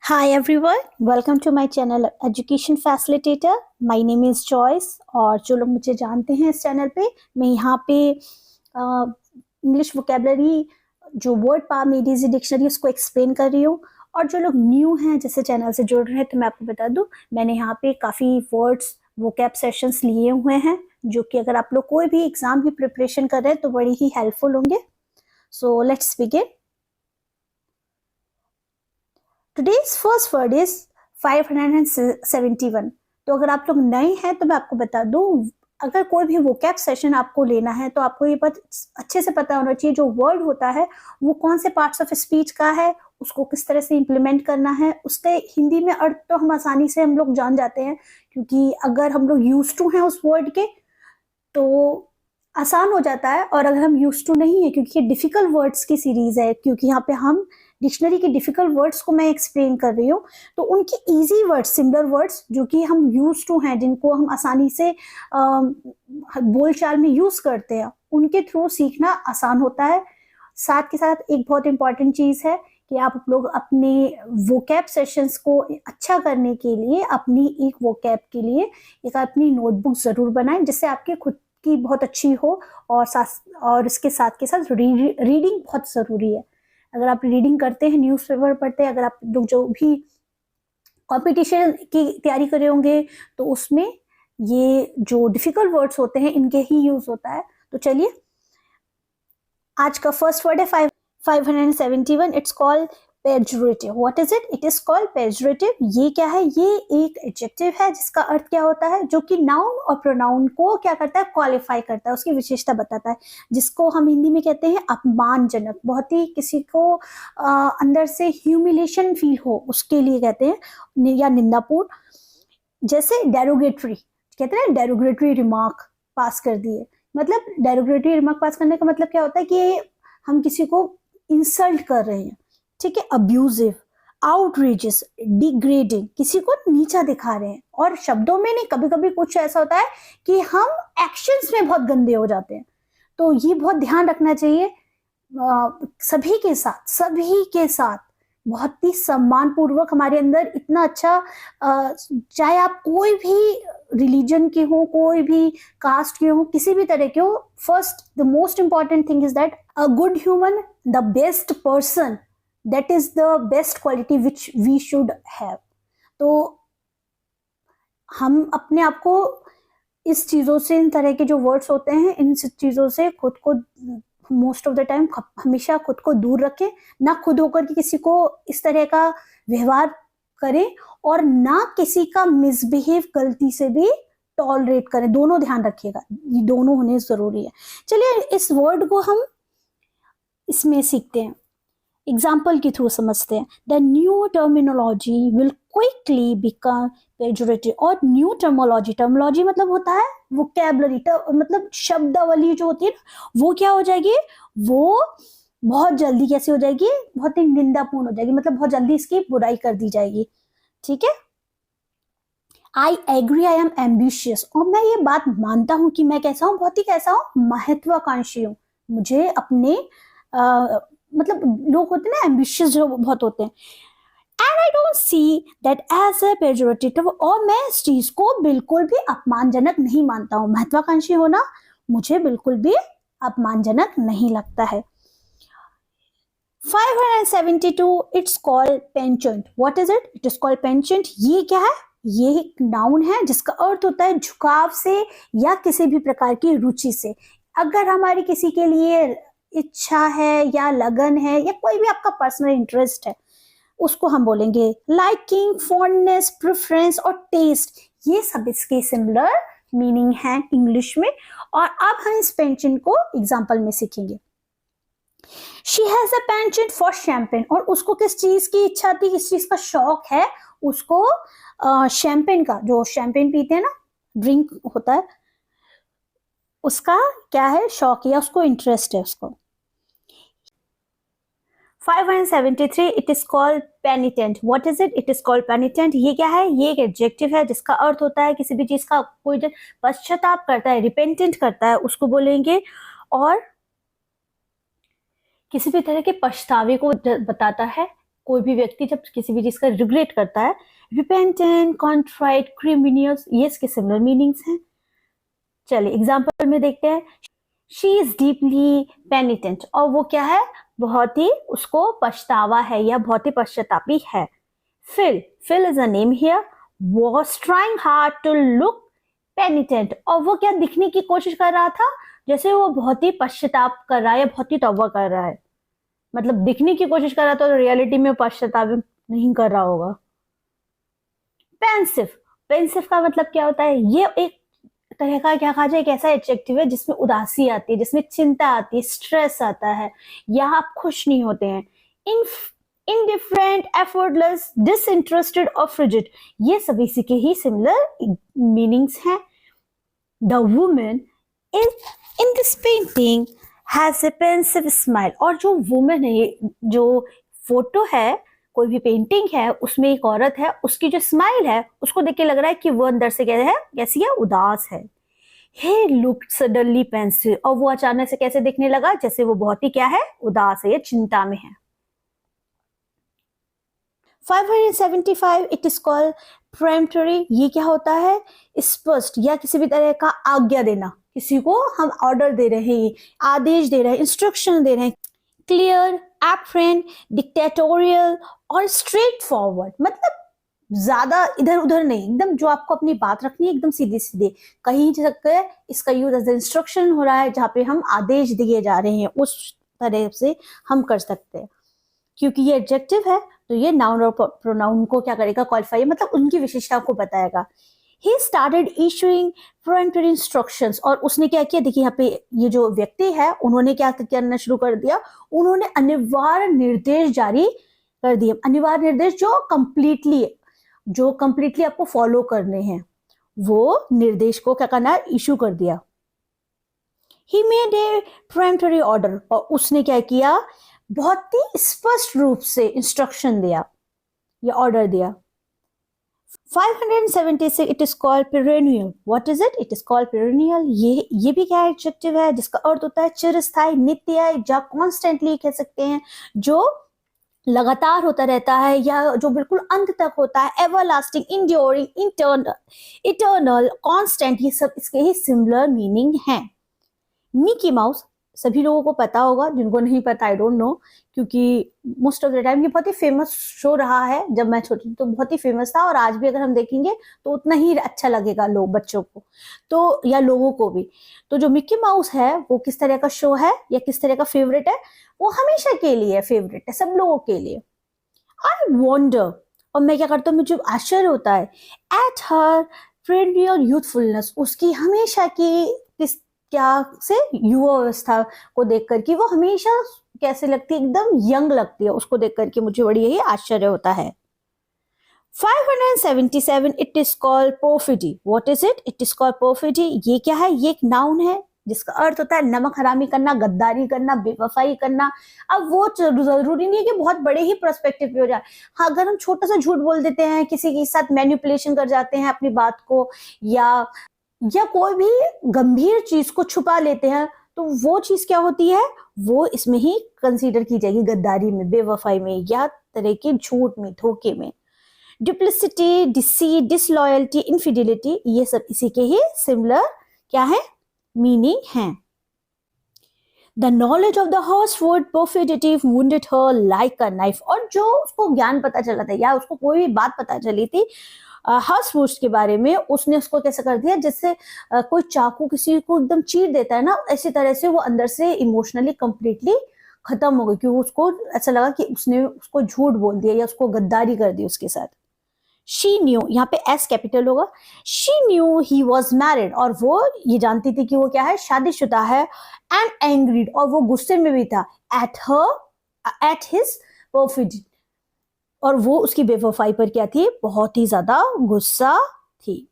Hi everyone, welcome to my channel Education Facilitator. My name is Joyce और जो लोग मुझे जानते हैं इस चैनल पे, मैं यहाँ पे इंग्लिश वोकेबलरी जो वर्ड पाम एडीजी डिक्शनरी उसको एक्सप्लेन कर रही हूँ। और जो लोग न्यू हैं जैसे चैनल से जुड़ रहे हैं तो मैं आपको बता दूँ, मैंने यहाँ पे काफ़ी वर्ड्स वोकैब सेशंस लिए हुए हैं जो कि अगर आप लोग कोई भी एग्जाम की प्रिपरेशन कर रहे हैं तो बड़ी ही हेल्पफुल होंगे। So let's begin. Today's first word is 571। तो अगर आप लोग नए हैं तो मैं आपको बता दूं, अगर कोई भी वोकैब सेशन आपको लेना है तो आपको ये बात अच्छे से पता होना चाहिए जो वर्ड होता है वो कौन से पार्ट्स ऑफ स्पीच का है, उसको किस तरह से इम्प्लीमेंट करना है। उसके हिंदी में अर्थ तो हम आसानी से हम लोग जान जाते हैं क्योंकि अगर हम लोग यूज टू हैं उस वर्ड के तो आसान हो जाता है, और अगर हम यूज टू नहीं है क्योंकि ये डिफिकल्ट वर्ड्स की सीरीज है, क्योंकि यहाँ पे हम डिक्शनरी के डिफिकल्ट वर्ड्स को मैं एक्सप्लेन कर रही हूँ, तो उनकी इजी वर्ड्स, सिमिलर वर्ड्स जो कि हम यूज टू हैं, जिनको हम आसानी से बोलचाल में यूज करते हैं, उनके थ्रू सीखना आसान होता है। साथ के साथ एक बहुत इंपॉर्टेंट चीज है कि आप लोग अपने वोकैब सेशंस को अच्छा करने के लिए अपनी एक वोकैब के लिए एक अपनी नोटबुक जरूर बनाएं जिससे आपके खुद की बहुत अच्छी हो, और इसके साथ के साथ रीडिंग बहुत जरूरी है। अगर आप रीडिंग करते हैं, न्यूज़पेपर पढ़ते हैं, अगर आप लोग जो भी कंपटीशन की तैयारी कर रहे होंगे तो उसमें ये जो डिफिकल्ट वर्ड्स होते हैं इनके ही यूज होता है। तो चलिए, आज का फर्स्ट वर्ड है 571। It's called pejorative. What is it? It is called pejorative. ये क्या है? ये एक एडजेक्टिव है जिसका अर्थ क्या होता है, जो कि नाउन और प्रोनाउन को क्या करता है, क्वालिफाई करता है, उसकी विशेषता बताता है, जिसको हम हिंदी में कहते हैं अपमानजनक, बहुत ही किसी को अंदर से ह्यूमिलेशन फील हो उसके लिए कहते हैं, या निंदापूर्ण। जैसे डेरोगेटरी कहते हैं, डेरोगेटरी रिमार्क पास कर दिए। मतलब डेरोगेटरी रिमार्क पास करने का मतलब क्या होता है कि हम किसी को इंसल्ट कर रहे हैं, ठीक है, अब्यूजिव, आउटरीचेस, डिग्रेडिंग, किसी को नीचा दिखा रहे हैं। और शब्दों में नहीं, कभी कभी कुछ ऐसा होता है कि हम एक्शंस में बहुत गंदे हो जाते हैं। तो ये बहुत ध्यान रखना चाहिए, सभी के साथ बहुत ही सम्मान पूर्वक, हमारे अंदर इतना अच्छा, चाहे आप कोई भी रिलीजन के हो, कोई भी कास्ट के हो, किसी भी तरह के हो, first the most important thing is that a good human, the best person, that is the best quality which we should have. तो हम अपने आप को इस चीजों से, इन तरह के जो वर्ड्स होते हैं, इन चीजों से खुद को मोस्ट ऑफ द टाइम हमेशा खुद को दूर रखें, ना खुद होकर के किसी को इस तरह का व्यवहार करें, और ना किसी का मिसबिहेव गलती से भी टॉलरेट करें। दोनों ध्यान रखिएगा, ये दोनों होने जरूरी है। चलिए इस वर्ड को हम इसमें सीखते हैं, एग्जाम्पल के थ्रू समझते हैं। The new terminology will quickly become pejorative. और न्यू टर्मोलॉजी मतलब होता है वोकैबुलरी, मतलब शब्दावली जो होती है ना, वो क्या हो जाएगी, वो बहुत जल्दी कैसे हो जाएगी, बहुत ही निंदापूर्ण हो जाएगी, मतलब बहुत जल्दी इसकी बुराई कर दी जाएगी, ठीक है। I agree, I am ambitious. और मैं ये बात मानता हूं कि मैं कैसा हूं, बहुत ही कैसा हूं, महत्वाकांक्षी हूं। मुझे अपने मतलब लोग होते हैं ना एम्बिशियस, जो बहुत होते हैं, and I don't see that as a pejorative. और मैं इस चीज को बिल्कुल भी अपमानजनक नहीं मानता हूं। महत्वाकांक्षी होना मुझे बिल्कुल भी अपमानजनक नहीं लगता है। 572, it's called penchant. What is it? It is called penchant. ये क्या है? ये एक नाउन है जिसका अर्थ होता है झुकाव से या किसी भी प्रकार की रुचि से। अगर हमारी किसी के लिए इच्छा है या लगन है या कोई भी आपका पर्सनल इंटरेस्ट है, उसको हम बोलेंगे लाइकिंग, फॉन्डनेस, प्रेफरेंस और टेस्ट। ये सब इसके सिमिलर मीनिंग है इंग्लिश में। और अब हम इस पेंचेंट को एग्जांपल में सीखेंगे। She has a penchant for champagne. और उसको किस चीज की इच्छा थी, किस चीज का शौक है, उसको शैंपेन का, जो शैंपेन पीते हैं ना, ड्रिंक होता है, उसका क्या है, शौक, या उसको इंटरेस्ट है उसको। 573, it is called penitent. What is it? It is called penitent. ये क्या है? ये एक एडजेक्टिव है जिसका अर्थ होता है किसी भी चीज का कोई जो पश्चाताप करता है, रिपेंटेंट करता है, उसको बोलेंगे। और किसी भी तरह के पछतावे को बताता है, कोई भी व्यक्ति जब किसी भी चीज का रिग्रेट करता है, रिपेंटेंट, कॉन्ट्राइट, क्रिमिनियस, ये इसके सिमिलर मीनिंग्स हैं। चलिए एग्जाम्पल में देखते हैं। शी इज डीपली पेनिटेंट, और वो क्या है, बहुत ही उसको पछतावा है या बहुत ही पश्चातापी है। Phil is a name here, was trying hard to look penitent, और वो क्या दिखने की कोशिश कर रहा था जैसे वो बहुत ही पश्चाताप कर रहा है या बहुत ही तौबा कर रहा है। मतलब दिखने की कोशिश कर रहा था तो रियलिटी में पश्चाताप नहीं कर रहा होगा। पेंसिव, पेंसिव का मतलब क्या होता है, ये एक तरह का क्या कहा जाए, एक ऐसा एडजेक्टिव है जिसमें उदासी आती है, जिसमें चिंता आती है, स्ट्रेस आता है, या आप खुश नहीं होते हैं। इनडिफरेंट, एफर्टलेस, डिसइंटरेस्टेड और फ्रिजिड, ये सभी इसी के ही सिमिलर मीनिंग्स हैं। The woman in this painting has a pensive smile, और जो वुमन है, जो फोटो है, कोई भी पेंटिंग है, उसमें एक औरत है, उसकी जो स्माइल है उसको देख के लग रहा है कि वो अंदर से क्या है, कैसी है, उदास है। He looked suddenly pensive, और वो अचानक से कैसे दिखने लगा, जैसे वो बहुत ही क्या है, उदास है या चिंता में है। 575 इट इज कॉल्ड peremptory, ये क्या होता है, स्पष्ट या किसी भी तरह का आज्ञा देना, किसी को हम ऑर्डर दे रहे हैं, आदेश दे रहे हैं, इंस्ट्रक्शन दे रहे हैं। क्लियर, एपरेंट, डिक्टेटोरियल और स्ट्रेट फॉरवर्ड, मतलब ज्यादा इधर उधर नहीं, एकदम जो आपको अपनी बात रखनी है एकदम सीधे सीधे, कहीं सकते हैं इसका यूज एज इंस्ट्रक्शन हो रहा है, जहाँ पे हम आदेश दिए जा रहे हैं उस तरह से हम कर सकते हैं। क्योंकि ये एडजेक्टिव है तो ये नाउन और प्रोनाउन को क्या करेगा, क्वालिफाई, मतलब उनकी विशेषता को बताएगा। He started issuing peremptory instructions, और उसने क्या किया, देखिए यहाँ पे ये जो व्यक्ति है उन्होंने क्या करना शुरू कर दिया, उन्होंने अनिवार्य निर्देश जारी कर दिए। अनिवार्य निर्देश जो कंप्लीटली आपको फॉलो करने हैं, वो निर्देश को क्या करना है, इशू कर दिया। He made a peremptory order, और उसने क्या किया, बहुत ही स्पष्ट रूप से इंस्ट्रक्शन दिया या ऑर्डर दिया। 576 it is called perennial. What is it? It is called perennial. ये भी क्या एडजेक्टिव है जिसका अर्थ होता है चिरस्थायी, नित्य, या कॉन्स्टेंटली कह सकते हैं, जो लगातार होता रहता है या जो बिल्कुल अंत तक होता है। एवरलास्टिंग, इंड्योरिंग, इटर्नल, कांस्टेंट, ये सब इसके ही सिमिलर मीनिंग हैं। मिकी माउस सभी लोगों को पता होगा, जिनको नहीं पता आई डोंट नो, क्योंकि मोस्ट ऑफ द टाइम ये बहुत ही फेमस शो रहा है। जब मैं छोटी थी तो बहुत ही फेमस था, और आज भी अगर हम देखेंगे तो उतना ही अच्छा लगेगा बच्चों को तो या लोगों को भी। तो जो मिकी माउस है वो किस तरह का शो है या किस तरह का फेवरेट है, वो हमेशा के लिए फेवरेट है, सब लोगों के लिए। आई वॉन्डर, और मैं क्या करता हूँ, मुझे आश्चर्य होता है, एट हर perennial यूथफुलनेस, उसकी हमेशा की किस क्या से युवा अवस्था को देख करके वो हमेशा कैसे लगती है, एकदम यंग लगती है, उसको देख करके मुझे बड़ी यही आश्चर्य होता है। 577 it is called perfidy. What is it? It is called perfidy. ये क्या है? ये एक नाउन है जिसका अर्थ होता है नमक हरामी करना, गद्दारी करना, बेवफाई करना। अब वो जरूरी नहीं है कि बहुत बड़े ही पर्सपेक्टिव पे हो जाए। हाँ, अगर हम छोटा सा झूठ बोल देते हैं, किसी के साथ मैनिपुलेशन कर जाते हैं अपनी बात को, या कोई भी गंभीर चीज को छुपा लेते हैं, तो वो चीज क्या होती है, वो इसमें ही कंसीडर की जाएगी, गद्दारी में, बेवफाई में, या तरह के झूठ में, धोखे में। डुप्लिसिटी, डिसीट, डिसलॉयल्टी, इनफिडेलिटी, ये सब इसी के ही सिमिलर क्या है, मीनिंग है। The knowledge of the horse word perfidy wounded her like a knife, और जो उसको ज्ञान पता चला था या उसको कोई भी बात पता चली थी हर्षवुर्स्ट के बारे में, उसने उसको कैसे कर दिया, जैसे कोई चाकू किसी को एकदम चीर देता है ना, ऐसी तरह से वो अंदर से इमोशनली कंप्लीटली खत्म हो गई, क्योंकि उसको ऐसा लगा कि उसने उसको झूठ बोल दिया या उसको गद्दारी कर दी उसके साथ। शी न्यू, यहाँ पे एस कैपिटल होगा। She knew he was married, और वो ये जानती थी कि वो क्या है, शादीशुदा है। एंड एंग्रीड, और वो गुस्से में भी था। एट हिज परफिडी, और वो उसकी बेवफाई पर क्या थी, बहुत ही ज्यादा गुस्सा थी।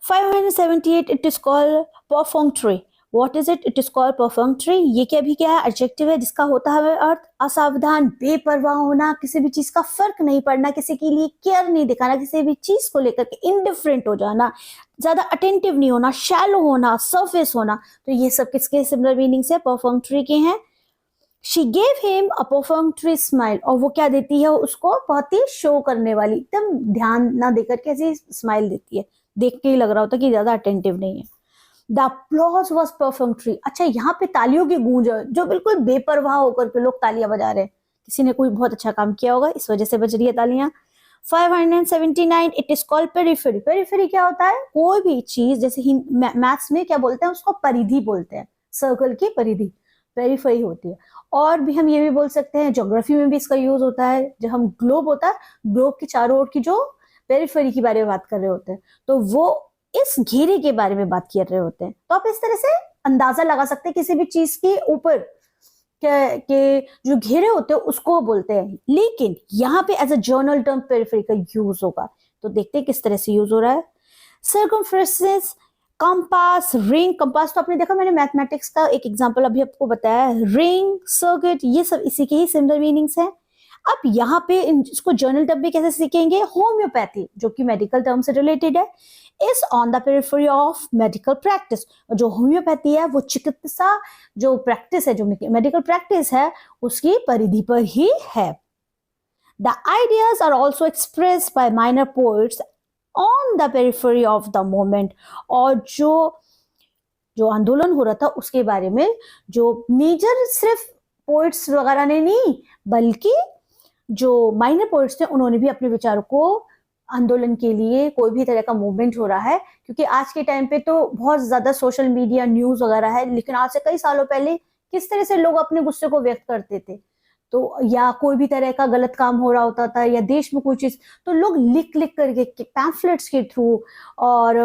$578 it is called perfunctory. What is it? It is called perfunctory. ये क्या भी क्या है? एडजेक्टिव है जिसका होता है अर्थ असावधान, बेपरवाह होना, किसी भी चीज का फर्क नहीं पड़ना, किसी के लिए केयर नहीं दिखाना, किसी भी चीज को लेकर के इनडिफरेंट हो जाना, ज्यादा अटेंटिव नहीं होना, शैलो होना, सरफेस होना। तो ये सब किसके सिमिलर मीनिंग्स है? परफंक्टरी के हैं। She gave him a perfunctory smile, और वो क्या देती है उसको? बहुत ही शो करने वाली, एकदम ध्यान ना देकर के ऐसी स्माइल देती है, देख के ही लग रहा होता कि ज्यादा अटेंटिव नहीं है। The applause was perfunctory. अच्छा, यहाँ पे तालियों की गूंज है, जो बिल्कुल बेपरवाह होकर के लोग तालियां बजा रहे हैं, किसी ने कोई बहुत अच्छा काम किया होगा, इस वजह से बज रही है तालियां। 579, it is called periphery. Periphery क्या होता है? कोई भी चीज, जैसे मैथ्स में क्या बोलते हैं उसको? परिधि बोलते हैं, सर्कल की परिधि पेरिफेरी होती है। और भी हम ये भी बोल सकते हैं, ज्योग्राफी में भी इसका यूज होता है, जब हम ग्लोब होता है, ग्लोब के चारों ओर की जो पेरिफेरी के बारे में बात कर रहे होते हैं, तो वो इस घेरे के बारे में बात कर रहे होते हैं। तो आप इस तरह से अंदाजा लगा सकते हैं किसी भी चीज के ऊपर के जो घेरे होते हैं उसको बोलते हैं। लेकिन यहाँ पे as a general term periphery का यूज होगा, तो देखते हैं किस तरह से यूज हो रहा है। Circumference, compass, ring. कंपास तो आपने देखा, मैंने मैथमेटिक्स का एक एग्जांपल अभी आपको बताया। रिंग, सर्किट, ये सब इसी के ही सिमिलर मीनिंग्स हैं। अब यहाँ पे इसको जर्नल टर्म में कैसे सीखेंगे? होम्योपैथी, जो कि मेडिकल टर्म से रिलेटेड है, is on the periphery of medical practice. जो होम्योपैथी है वो चिकित्सा जो प्रैक्टिस है, जो मेडिकल प्रैक्टिस है, उसकी परिधि पर ही है। The ideas are also expressed by minor poets on the periphery of the moment. और जो आंदोलन हो रहा था उसके बारे में जो मेजर सिर्फ पोएट्स वगैरह ने नहीं, बल्कि जो माइनर पोएट्स थे उन्होंने भी अपने विचारों को, आंदोलन के लिए कोई भी तरह का मूवमेंट हो रहा है, क्योंकि आज के टाइम पे तो बहुत ज्यादा सोशल मीडिया, न्यूज वगैरह है, लेकिन आज से कई सालों पहले किस तरह से लोग अपने गुस्से को व्यक्त करते थे, तो या कोई भी तरह का गलत काम हो रहा होता था या देश में कोई चीज, तो लोग लिख लिख करके पैम्फलेट्स के थ्रू और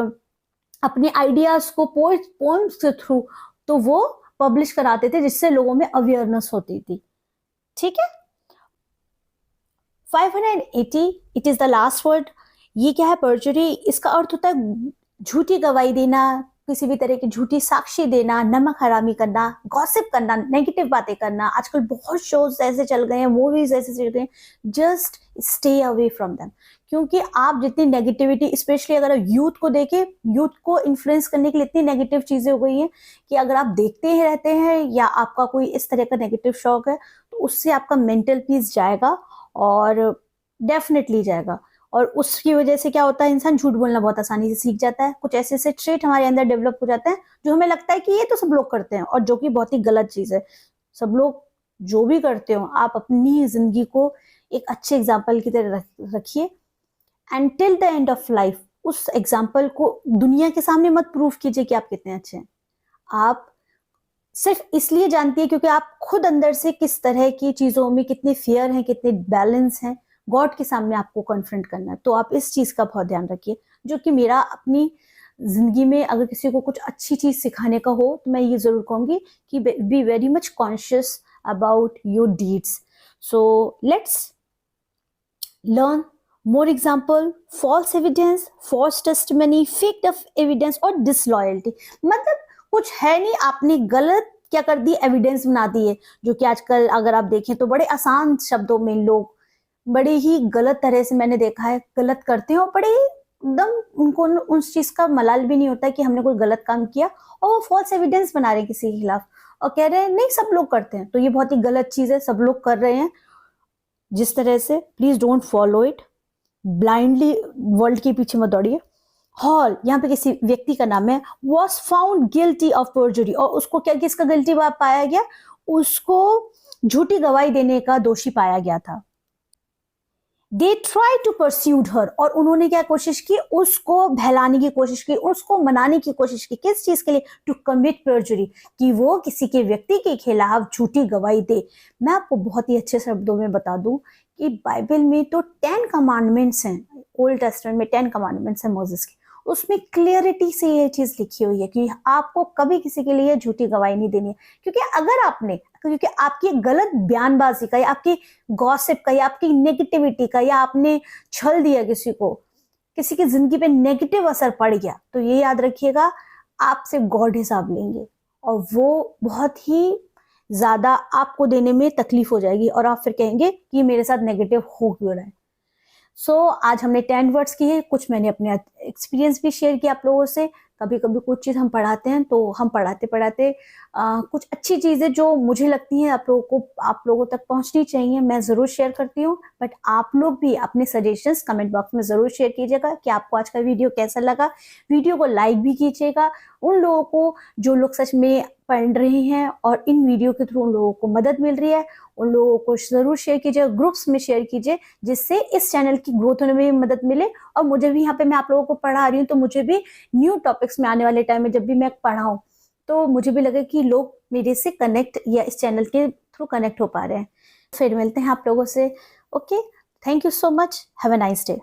अपने आइडियाज को पोएम्स के थ्रू तो वो पब्लिश कराते थे, जिससे लोगों में अवेयरनेस होती थी। ठीक है। 580, it is the last word. ये क्या है? पर्जुरी। इसका अर्थ होता है झूठी गवाही देना, किसी भी तरह की झूठी साक्षी देना, नमक हरामी करना, गॉसिप करना, नेगेटिव बातें करना। आजकल बहुत शोज ऐसे चल गए हैं, मूवीज ऐसे चल गए हैं, just stay away from them. क्योंकि आप जितनी नेगेटिविटी, स्पेशली अगर यूथ को देखें, यूथ को इन्फ्लुएंस करने के लिए इतनी नेगेटिव चीजें हो गई हैं कि अगर आप देखते ही रहते हैं या आपका कोई इस तरह का नेगेटिव शौक है, तो उससे आपका मेंटल पीस जाएगा, और डेफिनेटली जाएगा। और उसकी वजह से क्या होता है? इंसान झूठ बोलना बहुत आसानी से सीख जाता है। कुछ ऐसे ऐसे ट्रेट हमारे अंदर डेवलप हो जाते हैं जो हमें लगता है कि ये तो सब लोग करते हैं, और जो कि बहुत ही गलत चीज है। सब लोग जो भी करते हो, आप अपनी जिंदगी को एक अच्छे एग्जाम्पल की तरह रखिए, and till the end of life उस एग्जाम्पल को दुनिया के सामने मत प्रूव कीजिए कि आप कितने अच्छे हैं। आप सिर्फ इसलिए जानती है क्योंकि आप खुद अंदर से किस तरह की चीजों में कितने फेयर हैं, कितने बैलेंस हैं, गॉड के सामने आपको कॉन्फ्रंट करना है। तो आप इस चीज का बहुत ध्यान रखिए। जो कि मेरा अपनी जिंदगी में अगर किसी को कुछ अच्छी चीज सिखाने का हो, तो मैं ये जरूर कहूंगी कि be very much conscious about your deeds. So let's learn more example, false evidence, false testimony, fake evidence और डिसलॉयल्टी। मतलब कुछ है नहीं, आपने गलत क्या कर दी? एविडेंस बना दी है। जो कि आजकल अगर आप देखें तो बड़े आसान शब्दों में लोग बड़े ही गलत तरह से, मैंने देखा है, गलत करते हैं, और बड़े एकदम उनको उस चीज का मलाल भी नहीं होता है कि हमने कोई गलत काम किया, और वो फॉल्स एविडेंस बना रहे हैं किसी के खिलाफ और कह रहे हैं नहीं सब लोग करते हैं। तो ये बहुत ही गलत चीज है, सब लोग कर रहे हैं जिस तरह से। Please don't follow it blindly, world के पीछे मत दौड़िए। हॉल, यहाँ पे किसी व्यक्ति का नाम है, वॉज फाउंड गिल्टी ऑफ परजुरी, और उसको क्या, किसका गिल्टी पाया गया? उसको झूठी गवाही देने का दोषी पाया गया था। दे ट्राई टू परस्यूड हर, और उन्होंने क्या कोशिश की? उसको बहलाने की कोशिश की, उसको मनाने की कोशिश की। किस चीज के लिए? टू कमिट परजुरी, कि वो किसी के व्यक्ति के खिलाफ झूठी गवाही दे। मैं आपको बहुत ही अच्छे शब्दों में बता दूं कि बाइबल में तो 10 कमांडमेंट्स हैं, ओल्ड टेस्टामेंट में 10 कमांडमेंट्स हैं मोसेस के, उसमें क्लियरिटी से ये चीज लिखी हुई है कि आपको कभी किसी के लिए झूठी गवाही नहीं देनी है। क्योंकि आपकी गलत बयानबाजी का, या आपकी गॉसिप का, या आपकी नेगेटिविटी का, या आपने छल दिया किसी को, किसी की जिंदगी पे नेगेटिव असर पड़ गया, तो ये याद रखिएगा आपसे गॉड हिसाब लेंगे। और वो बहुत ही ज़्यादा आपको देने में तकलीफ हो जाएगी और आप फिर कहेंगे कि मेरे साथ नेगेटिव हो क्यों रहा है। आज हमने 10 वर्ड्स किए, कुछ मैंने अपने एक्सपीरियंस भी शेयर किया आप लोगों से। कभी कभी कुछ चीज़ हम पढ़ाते हैं तो हम पढ़ाते पढ़ाते कुछ अच्छी चीज़ें जो मुझे लगती हैं आप लोगों तक पहुंचनी चाहिए, मैं ज़रूर शेयर करती हूँ। बट आप लोग भी अपने सजेशंस कमेंट बॉक्स में ज़रूर शेयर कीजिएगा कि आपको आज का वीडियो कैसा लगा। वीडियो को लाइक भी कीजिएगा। उन लोगों को जो लोग सच में पढ़ रहे हैं और इन वीडियो के थ्रू उन लोगों को मदद मिल रही है, उन लोगों को ज़रूर शेयर कीजिए, ग्रुप्स में शेयर कीजिए, जिससे इस चैनल की ग्रोथ होने में भी मदद मिले। और मुझे भी यहाँ पे मैं आप लोगों को पढ़ा रही हूँ तो मुझे भी न्यू टॉपिक्स में आने वाले टाइम में जब भी मैं पढ़ाऊँ तो मुझे भी लगे कि लोग मेरे से कनेक्ट या इस चैनल के थ्रू कनेक्ट हो पा रहे हैं। फिर मिलते हैं आप लोगों से। Okay, thank you so much, have a nice day.